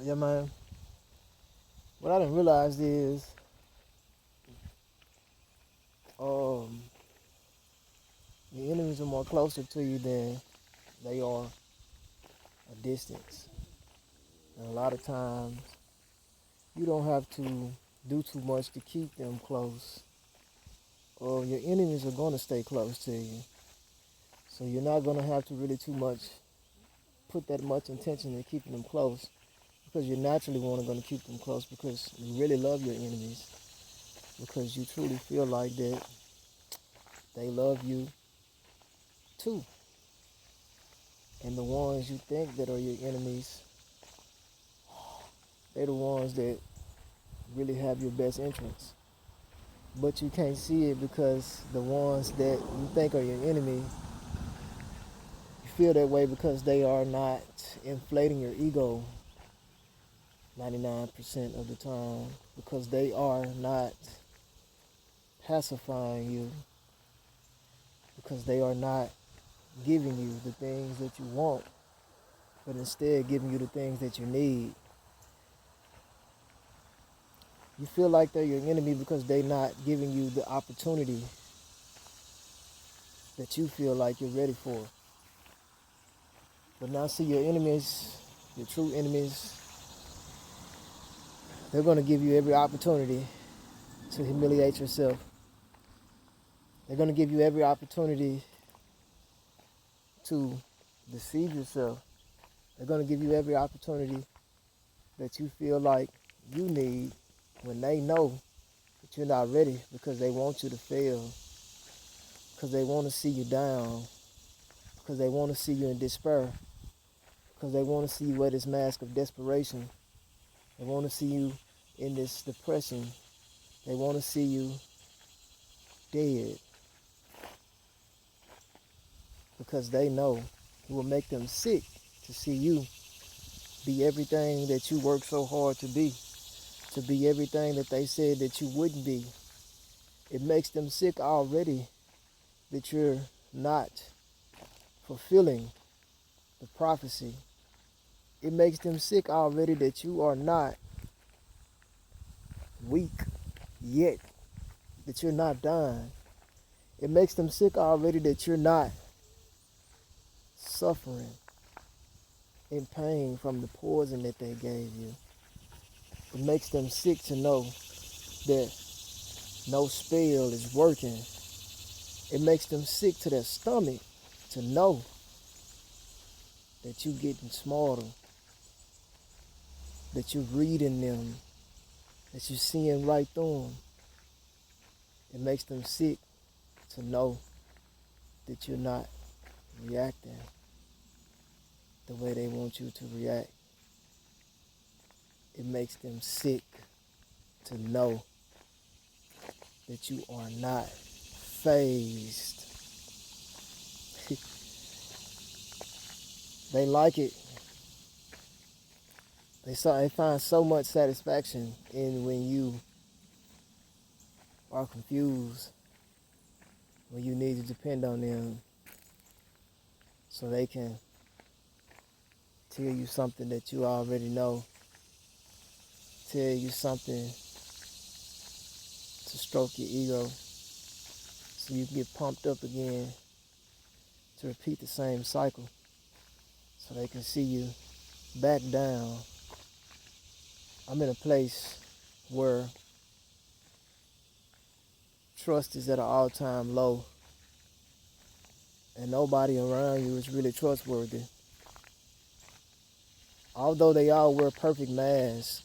Yeah, man. What I didn't realize is, um, the enemies are more closer to you than they are a distance. And a lot of times, you don't have to do too much to keep them close, or your enemies are going to stay close to you. So you're not going to have to really too much put that much intention in keeping them close because you're naturally going to keep them close because you really love your enemies because you truly feel like that they love you too. And the ones you think that are your enemies, they're the ones that really have your best interests. But you can't see it because the ones that you think are your enemy, you feel that way because they are not inflating your ego 99% of the time, because they are not pacifying you, because they are not giving you the things that you want, but instead giving you the things that you need. You feel like they're your enemy because they're not giving you the opportunity that you feel like you're ready for. But now see, your enemies, your true enemies, they're going to give you every opportunity to humiliate yourself. They're going to give you every opportunity to deceive yourself. They're going to give you every opportunity that you feel like you need when they know that you're not ready, because they want you to fail, because they want to see you down, because they want to see you in despair, because they want to see you wear this mask of desperation. They want to see you in this depression. They want to see you dead, because they know it will make them sick to see you be everything that you worked so hard to be everything that they said that you wouldn't be. It makes them sick already that you're not fulfilling the prophecy. It makes them sick already that you are not weak yet, that you're not dying. It makes them sick already that you're not suffering in pain from the poison that they gave you. It makes them sick to know that no spell is working. It makes them sick to their stomach to know that you're getting smarter, that you're reading them, that you're seeing right through them. It makes them sick to know that you're not reacting the way they want you to react. It makes them sick to know that you are not phased. They like it. They find so much satisfaction in when you are confused, when you need to depend on them so they can tell you something that you already know, tell you something to stroke your ego so you can get pumped up again, to repeat the same cycle so they can see you back down. I'm in a place where trust is at an all-time low and nobody around you is really trustworthy. Although they all wear perfect masks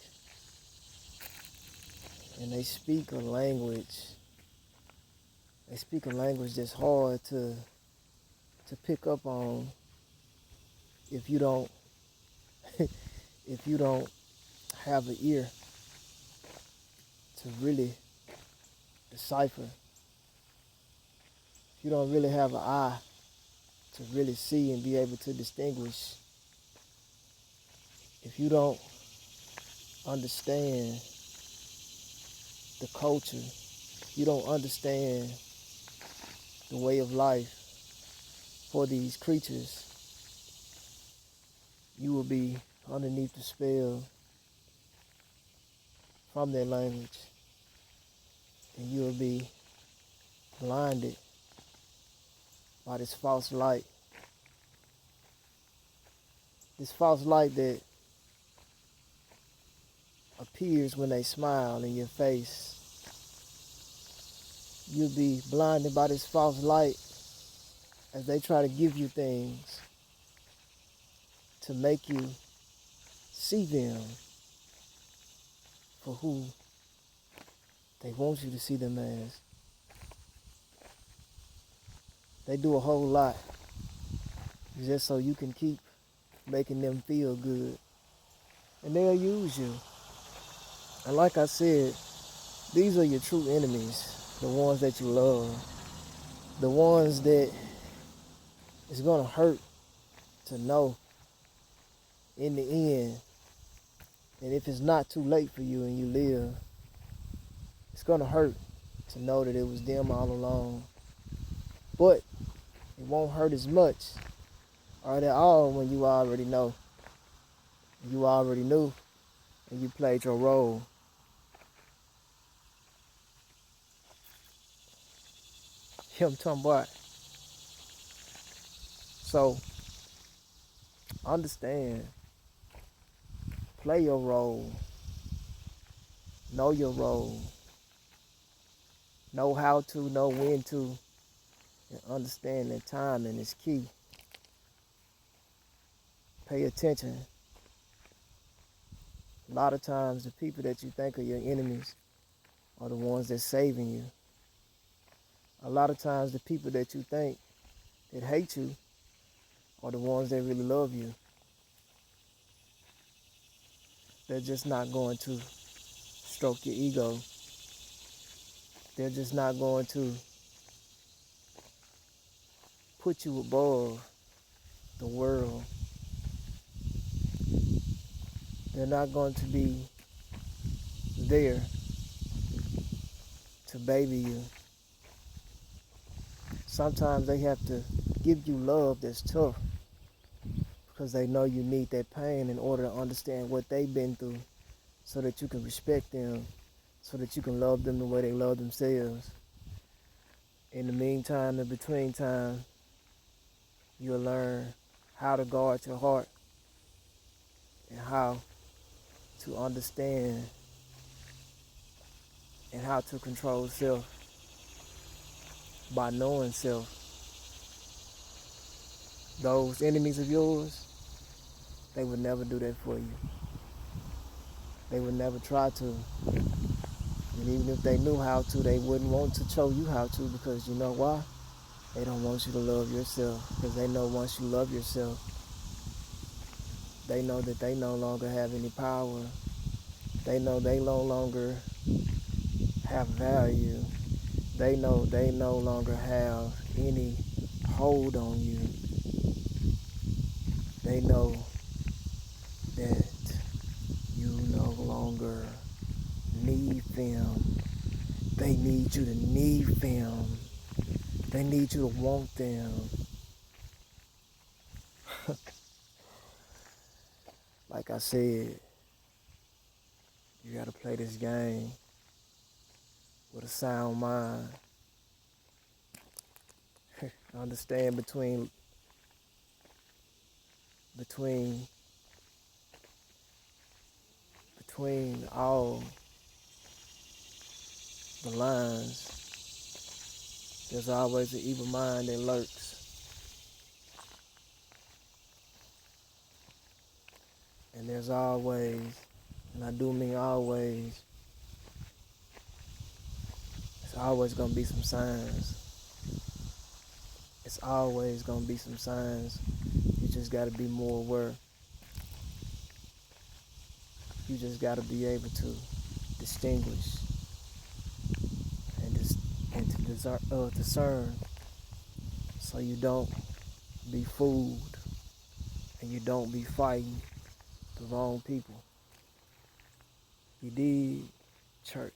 and they speak a language that's hard to pick up on if you don't if you don't have an ear to really decipher. If you don't really have an eye to really see and be able to distinguish. If you don't understand the culture, you don't understand the way of life for these creatures, you will be underneath the spell from their language, and you'll be blinded by this false light. This false light that appears when they smile in your face. You'll be blinded by this false light as they try to give you things to make you see them for who they want you to see them as. They do a whole lot just so you can keep making them feel good. And they'll use you. And like I said, these are your true enemies, the ones that you love, the ones that it's gonna hurt to know in the end. And if it's not too late for you and you live, it's gonna hurt to know that it was them all along. But it won't hurt as much or at all when you already know. You already knew and you played your role. I'm talking about. So understand, play your role, know your role, know how to, know when to, and understand that timing is key. Pay attention. A lot of times the people that you think are your enemies are the ones that's saving you. A lot of times the people that you think that hate you are the ones that really love you. They're just not going to stroke your ego. They're just not going to put you above the world. They're not going to be there to baby you. Sometimes they have to give you love that's tough because they know you need that pain in order to understand what they've been through so that you can respect them, so that you can love them the way they love themselves. In the meantime, in between time, you'll learn how to guard your heart and how to understand and how to control self by knowing self. Those enemies of yours, they would never do that for you. They would never try to. And even if they knew how to, they wouldn't want to show you how to, because you know why? They don't want you to love yourself, because they know once you love yourself, they know that they no longer have any power. They know they no longer have value. They know they no longer have any hold on you. They know that you no longer need them. They need you to need them. They need you to want them. Like I said, you gotta play this game with a sound mind. Understand between all the lines, there's always an evil mind that lurks. And there's always, and I do mean always, it's always gonna be some signs. It's always gonna be some signs. You just gotta be more aware. You just gotta be able to distinguish and to discern, so you don't be fooled and you don't be fighting the wrong people. You did, church.